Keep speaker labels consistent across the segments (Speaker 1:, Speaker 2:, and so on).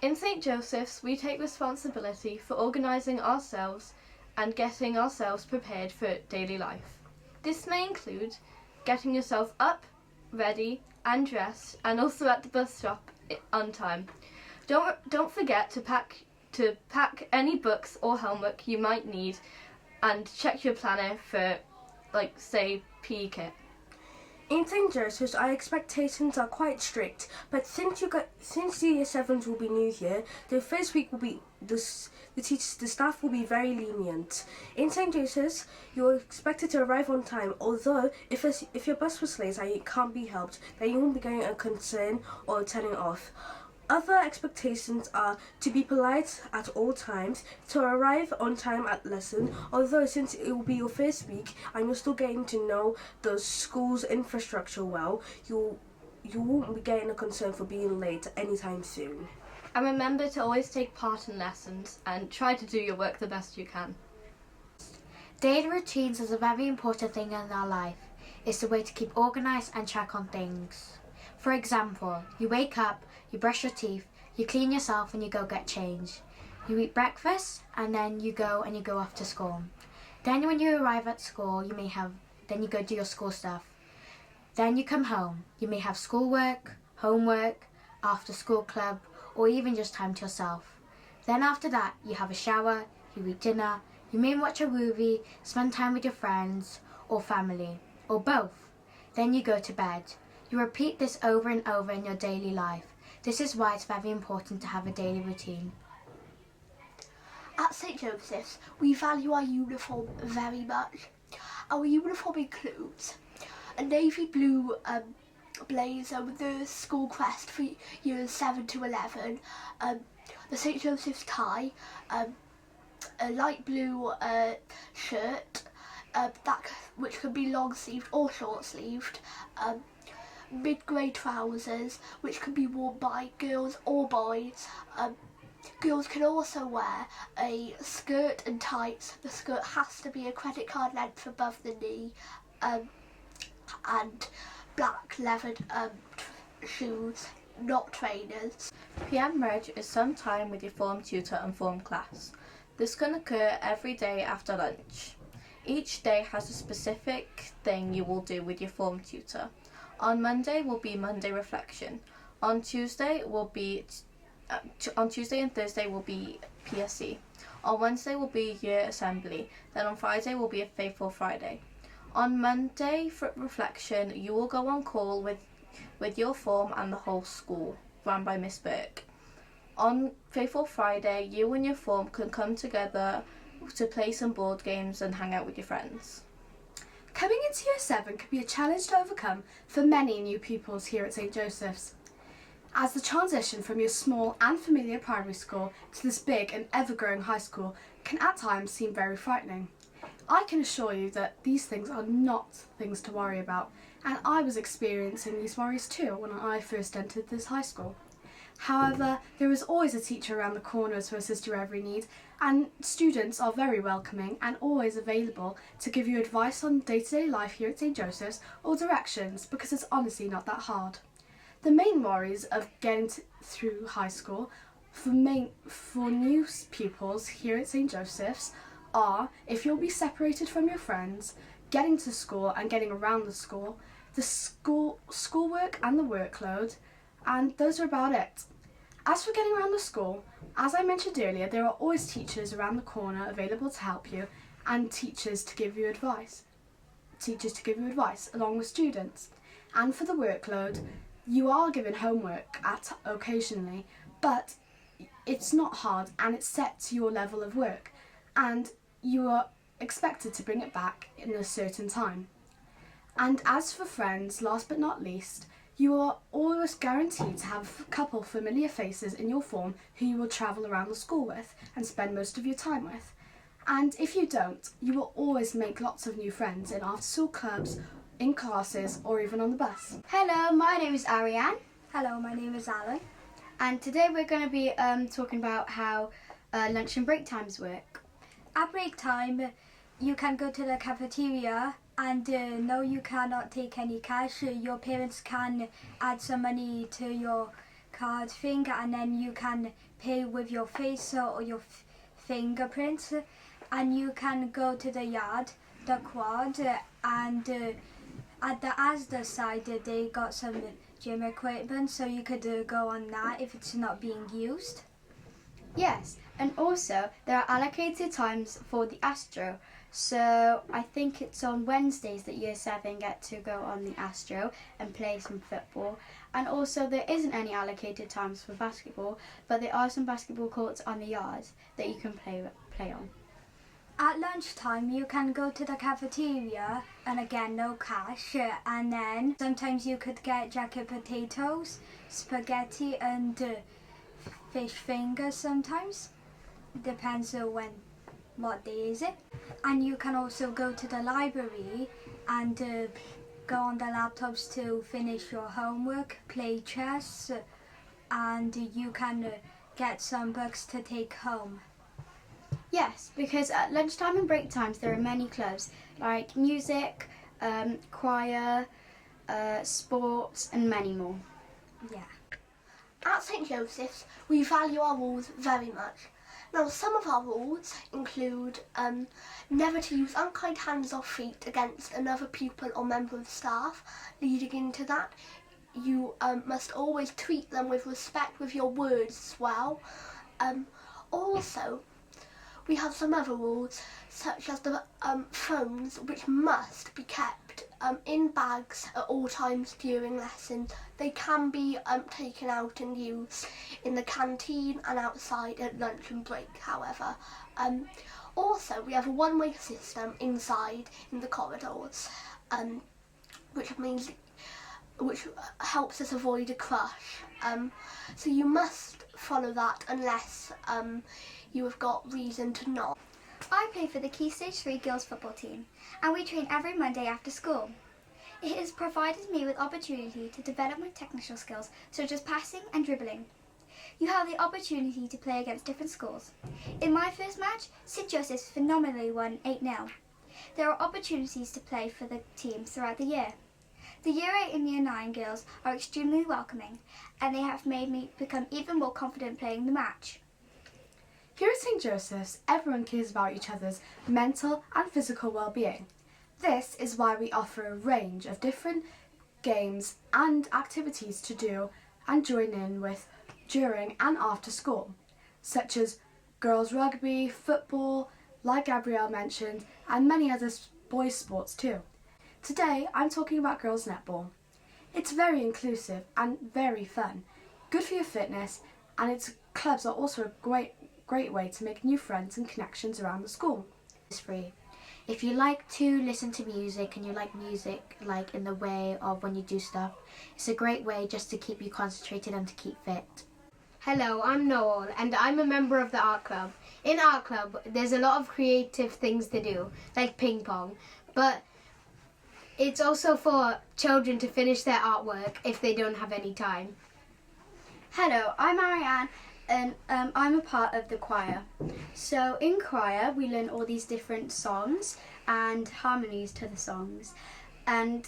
Speaker 1: In St. Joseph's, we take responsibility for organising ourselves and getting ourselves prepared for daily life. This may include getting yourself up, ready and dressed, and also at the bus stop on time. Don't forget to pack any books or homework you might need, and check your planner for, say, PE kit.
Speaker 2: In St. Joseph's, our expectations are quite strict, but since the Year 7s will be new here, the first week will be the staff will be very lenient. In St. Joseph's, you're expected to arrive on time, although if your bus was late and it can't be helped, then you won't be getting a concern or turning off. Other expectations are to be polite at all times, to arrive on time at lesson, although since it will be your first week and you're still getting to know the school's infrastructure well, you won't be getting a concern for being late anytime soon.
Speaker 1: And remember to always take part in lessons and try to do your work the best you can.
Speaker 3: Daily routines is a very important thing in our life. It's a way to keep organised and track on things. For example, you wake up, you brush your teeth, you clean yourself and you go get changed. You eat breakfast and then you go off to school. Then when you arrive at school, then you go do your school stuff. Then you come home. You may have schoolwork, homework, after school club, or even just time to yourself. Then after that, you have a shower, you eat dinner, you may watch a movie, spend time with your friends or family, or both. Then you go to bed. You repeat this over and over in your daily life. This is why it's very important to have a daily routine.
Speaker 4: At St. Joseph's, we value our uniform very much. Our uniform includes a navy blue blazer with the school crest for years 7 to 11, the St. Joseph's tie, a light blue shirt, which can be long sleeved or short sleeved, mid-grey trousers, which can be worn by girls or boys. Girls can also wear a skirt and tights. The skirt has to be a credit card length above the knee, and black leathered shoes, not trainers.
Speaker 1: PM Reg is some time with your form tutor and form class. This can occur every day after lunch. Each day has a specific thing you will do with your form tutor. On Monday will be Monday reflection. On Tuesday and Thursday will be PSC. On Wednesday will be year assembly. Then on Friday will be a Faithful Friday. On Monday for reflection, you will go on call with your form and the whole school, run by Miss Burke. On Faithful Friday, you and your form can come together to play some board games and hang out with your friends.
Speaker 5: Coming into Year 7 can be a challenge to overcome for many new pupils here at St. Joseph's, as the transition from your small and familiar primary school to this big and ever-growing high school can at times seem very frightening. I can assure you that these things are not things to worry about, and I was experiencing these worries too when I first entered this high school. However, there is always a teacher around the corner to assist your every need, and students are very welcoming and always available to give you advice on day-to-day life here at St. Joseph's or directions, because it's honestly not that hard. The main worries of getting through high school for new pupils here at St. Joseph's are if you'll be separated from your friends, getting to school and getting around the schoolwork and the workload, and those are about it. As for getting around the school, as I mentioned earlier, there are always teachers around the corner available to help you, and teachers to give you advice along with students. And for the workload, you are given homework occasionally, but it's not hard and it's set to your level of work, and you are expected to bring it back in a certain time. And as for friends, last but not least, you are always guaranteed to have a couple familiar faces in your form who you will travel around the school with and spend most of your time with. And if you don't, you will always make lots of new friends in after-school clubs, in classes, or even on the bus.
Speaker 6: Hello, my name is Ariane.
Speaker 7: Hello, my name is Alan.
Speaker 6: And today we're going to be talking about how lunch and break times work.
Speaker 7: At break time, you can go to the cafeteria and no, you cannot take any cash. Your parents can add some money to your card thing, and then you can pay with your face or your fingerprints, and you can go to the yard, the quad, and at the Asda side they got some gym equipment, so you could go on that if it's not being used.
Speaker 6: Yes, and also there are allocated times for the Astro. So I think it's on Wednesdays that Year 7 get to go on the Astro and play some football. And also there isn't any allocated times for basketball, but there are some basketball courts on the yard that you can play on.
Speaker 7: At lunchtime you can go to the cafeteria, and again no cash, and then sometimes you could get jacket potatoes, spaghetti and fish fingers sometimes. Depends on what day is it. And you can also go to the library and go on the laptops to finish your homework, play chess, and you can get some books to take home.
Speaker 6: Yes, because at lunchtime and break times there are many clubs like music, choir, sports and many more.
Speaker 7: Yeah.
Speaker 4: At St Joseph's, we value our rules very much. Now, some of our rules include never to use unkind hands or feet against another pupil or member of staff. Leading into that, you must always treat them with respect with your words as well. Also, we have some other rules, such as the phones, which must be kept in bags at all times during lessons. They can be taken out and used in the canteen and outside at lunch and break, however. Also, we have a one-way system inside in the corridors, which helps us avoid a crush. So you must follow that unless you have got reason to not.
Speaker 8: I play for the Key Stage 3 girls football team, and we train every Monday after school. It has provided me with opportunity to develop my technical skills, such as passing and dribbling. You have the opportunity to play against different schools. In my first match, St Joseph's phenomenally won 8-0. There are opportunities to play for the teams throughout the year. The Year 8 and Year 9 girls are extremely welcoming, and they have made me become even more confident playing the match.
Speaker 5: Here at St Joseph's, everyone cares about each other's mental and physical well-being. This is why we offer a range of different games and activities to do and join in with during and after school, such as girls rugby, football, like Gabrielle mentioned, and many other boys' sports too. Today I'm talking about girls netball. It's very inclusive and very fun, good for your fitness, and its clubs are also a great way to make new friends and connections around the school.
Speaker 3: It's free. If you like to listen to music and you like music like in the way of when you do stuff, it's a great way just to keep you concentrated and to keep fit.
Speaker 1: Hello, I'm Noel and I'm a member of the art club. In art club there's a lot of creative things to do, like ping pong, but it's also for children to finish their artwork if they don't have any time.
Speaker 6: Hello, I'm Marianne and I'm a part of the choir. So in choir we learn all these different songs and harmonies to the songs, and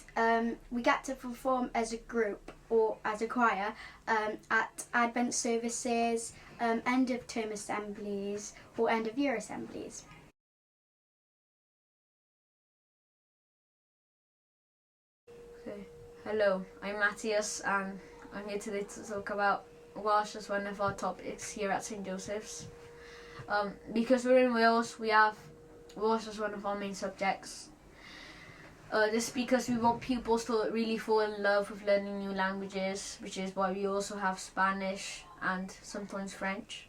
Speaker 6: we get to perform as a group or as a choir at Advent services, end of term assemblies or end of year assemblies.
Speaker 9: Okay. Hello, I'm Matthias and I'm here today to talk about Welsh as one of our topics here at St Joseph's. Because we're in Wales, we have Welsh as one of our main subjects. This is because we want pupils to really fall in love with learning new languages, which is why we also have Spanish and sometimes French.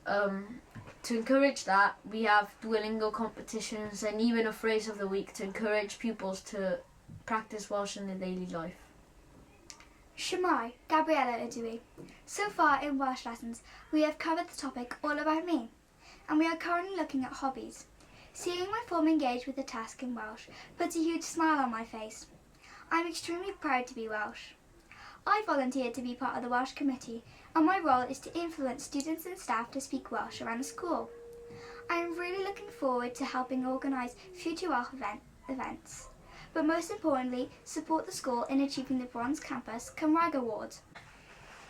Speaker 9: To encourage that, we have Duolingo competitions and even a phrase of the week to encourage pupils to practice Welsh in their daily life.
Speaker 8: Shemai, Gabriella Udui. So far in Welsh lessons, we have covered the topic all about me, and we are currently looking at hobbies. Seeing my form engaged with the task in Welsh puts a huge smile on my face. I'm extremely proud to be Welsh. I volunteered to be part of the Welsh committee, and my role is to influence students and staff to speak Welsh around the school. I am really looking forward to helping organise future Welsh events, but most importantly, support the school in achieving the Bronze Campus Cymraeg Award.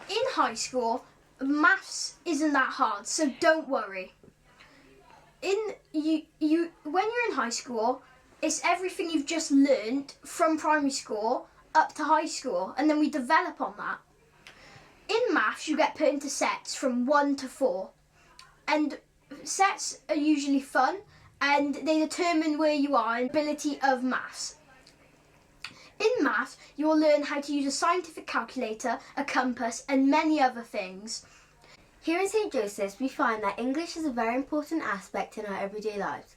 Speaker 10: In high school, maths isn't that hard, so don't worry. When you're in high school, it's everything you've just learned from primary school up to high school, and then we develop on that. In maths, you get put into sets from 1 to 4, and sets are usually fun, and they determine where you are in ability of maths. In maths, you will learn how to use a scientific calculator, a compass, and many other things.
Speaker 11: Here in St Joseph's, we find that English is a very important aspect in our everyday lives.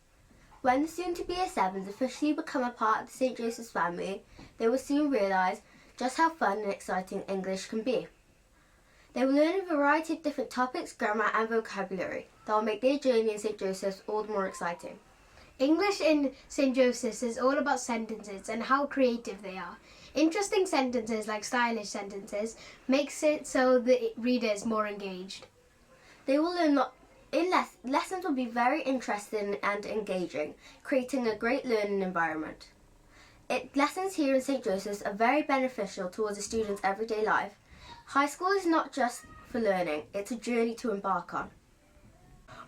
Speaker 11: When the soon-to-be Year 7s officially become a part of the St Joseph's family, they will soon realise just how fun and exciting English can be. They will learn a variety of different topics, grammar and vocabulary that will make their journey in St Joseph's all the more exciting.
Speaker 10: English in St Joseph's is all about sentences and how creative they are. Interesting sentences like stylish sentences makes it so the reader is more engaged.
Speaker 11: They will learn lessons will be very interesting and engaging, creating a great learning environment. Lessons here in St Joseph's are very beneficial towards a student's everyday life. High school is not just for learning, it's a journey to embark on.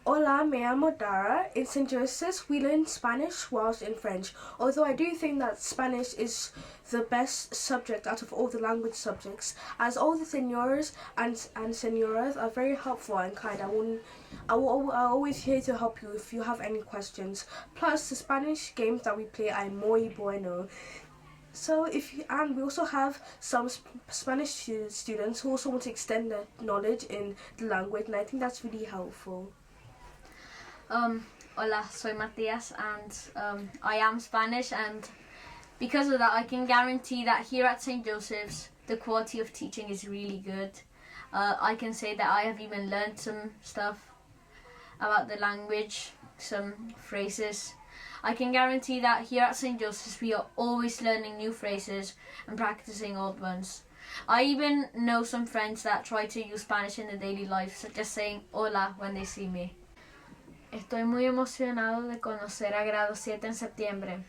Speaker 2: Hola, me llamo Dara. In St. Joseph's, we learn Spanish, Welsh and French, although I do think that Spanish is the best subject out of all the language subjects, as all the senores and senoras are very helpful and kind. I'm always here to help you if you have any questions. Plus, the Spanish games that we play are muy bueno. So and we also have some Spanish students who also want to extend their knowledge in the language, and I think that's really helpful.
Speaker 9: Hola, soy Matías, and I am Spanish, and because of that I can guarantee that here at St. Joseph's the quality of teaching is really good. I can say that I have even learned some stuff about the language, some phrases. I can guarantee that here at St. Joseph's we are always learning new phrases and practicing old ones. I even know some friends that try to use Spanish in their daily life, such as saying hola when they see me. Estoy muy emocionado de conocer a grado 7 en septiembre.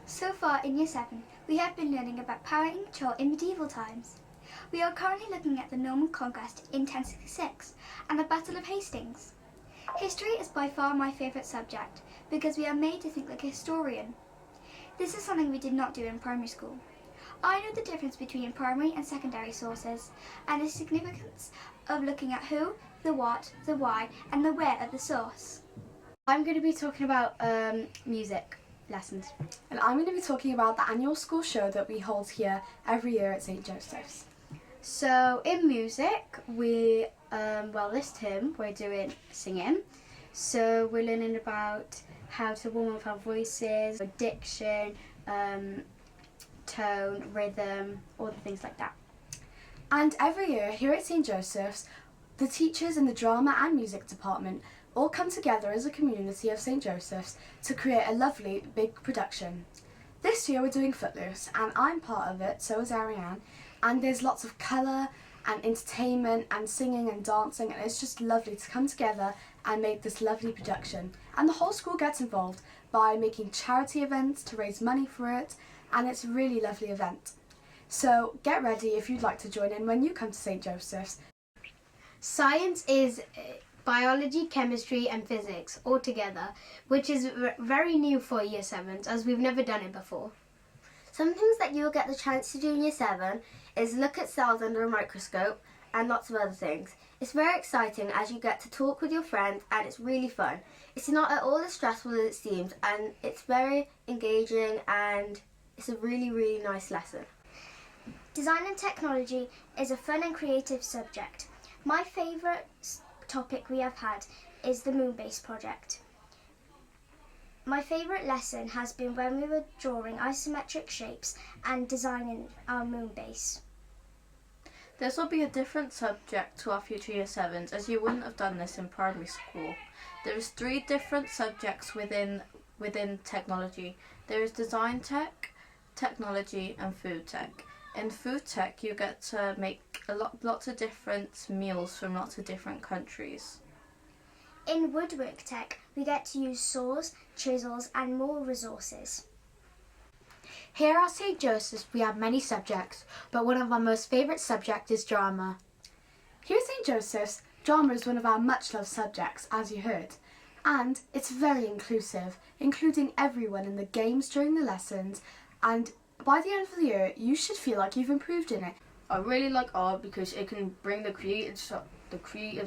Speaker 8: So far in Year 7, we have been learning about power and control in medieval times. We are currently looking at the Norman Conquest in 1066 and the Battle of Hastings. History is by far my favourite subject because we are made to think like a historian. This is something we did not do in primary school. I know the difference between primary and secondary sources and the significance of looking at who, the what, the why and the where of the source.
Speaker 5: I'm going to be talking about music lessons. And I'm going to be talking about the annual school show that we hold here every year at St. Joseph's. So in music, this term we're doing singing. So we're learning about how to warm up our voices, diction, tone, rhythm, all the things like that. And every year here at St. Joseph's, the teachers in the drama and music department all come together as a community of St. Joseph's to create a lovely big production. This year we're doing Footloose, and I'm part of it, so is Ariane, and there's lots of colour and entertainment and singing and dancing, and it's just lovely to come together and make this lovely production. And the whole school gets involved by making charity events to raise money for it, and it's a really lovely event. So get ready if you'd like to join in when you come to St. Joseph's.
Speaker 10: Science is biology, chemistry and physics all together, which is very new for Year 7s as we've never done it before.
Speaker 11: Some things that you'll get the chance to do in Year 7 is look at cells under a microscope and lots of other things. It's very exciting as you get to talk with your friends and it's really fun. It's not at all as stressful as it seems, and it's very engaging and it's a really, really nice lesson.
Speaker 8: Design and technology is a fun and creative subject. My favourite topic we have had is the moon base project. My favourite lesson has been when we were drawing isometric shapes and designing our moon base.
Speaker 1: This will be a different subject to our future Year 7s, as you wouldn't have done this in primary school. There is 3 different subjects within technology. There is design tech, technology and food tech. In food tech you get to make lots of different meals from lots of different countries.
Speaker 8: In woodwork tech we get to use saws, chisels and more resources.
Speaker 3: Here at St. Joseph's we have many subjects, but one of our most favourite subjects is drama.
Speaker 5: Here at St. Joseph's, drama is one of our much-loved subjects, as you heard, and it's very inclusive, including everyone in the games during the lessons, and by the end of the year, you should feel like you've improved in it.
Speaker 12: I really like art because it can bring the creative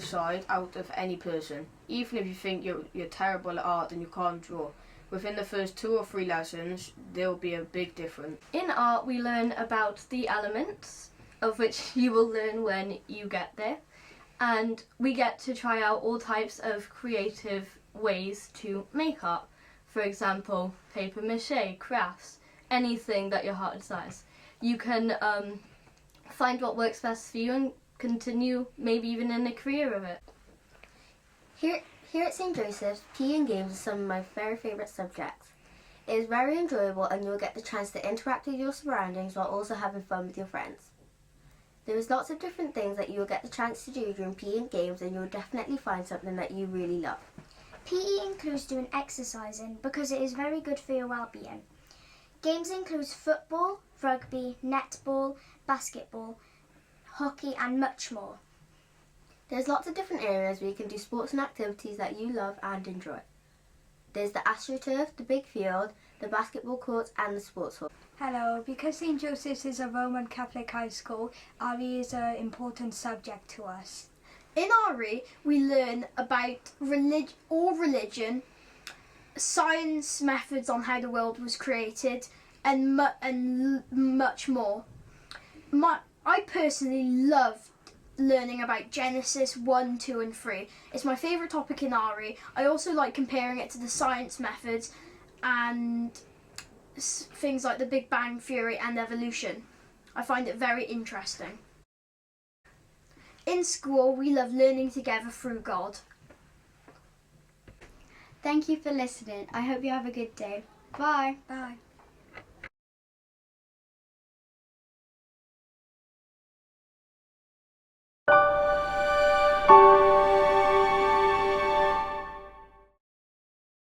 Speaker 12: side out of any person. Even if you think you're terrible at art and you can't draw, within the first 2 or 3 lessons, there will be a big difference.
Speaker 1: In art, we learn about the elements, of which you will learn when you get there, and we get to try out all types of creative ways to make art. For example, paper mache, crafts, anything that your heart desires. You can find what works best for you and continue maybe even in a career of it.
Speaker 11: Here at St. Joseph's, PE and games are some of my very favourite subjects. It is very enjoyable and you'll get the chance to interact with your surroundings while also having fun with your friends. There is lots of different things that you will get the chance to do during PE and games, and you'll definitely find something that you really love.
Speaker 8: PE includes doing exercising because it is very good for your well-being. Games includes football, rugby, netball, basketball, hockey and much more.
Speaker 11: There's lots of different areas where you can do sports and activities that you love and enjoy. There's the AstroTurf, the big field, the basketball courts and the sports hall.
Speaker 7: Hello, because St. Joseph's is a Roman Catholic high school, RE is an important subject to us.
Speaker 10: In RE, we learn about religion, science methods on how the world was created, and much more. I personally love learning about Genesis 1, 2 and 3. It's my favourite topic in RE. I also like comparing it to the science methods and things like the Big Bang Theory and evolution. I find it very interesting. In school, we love learning together through God.
Speaker 6: Thank you for listening. I hope you have a good day. Bye.
Speaker 7: Bye.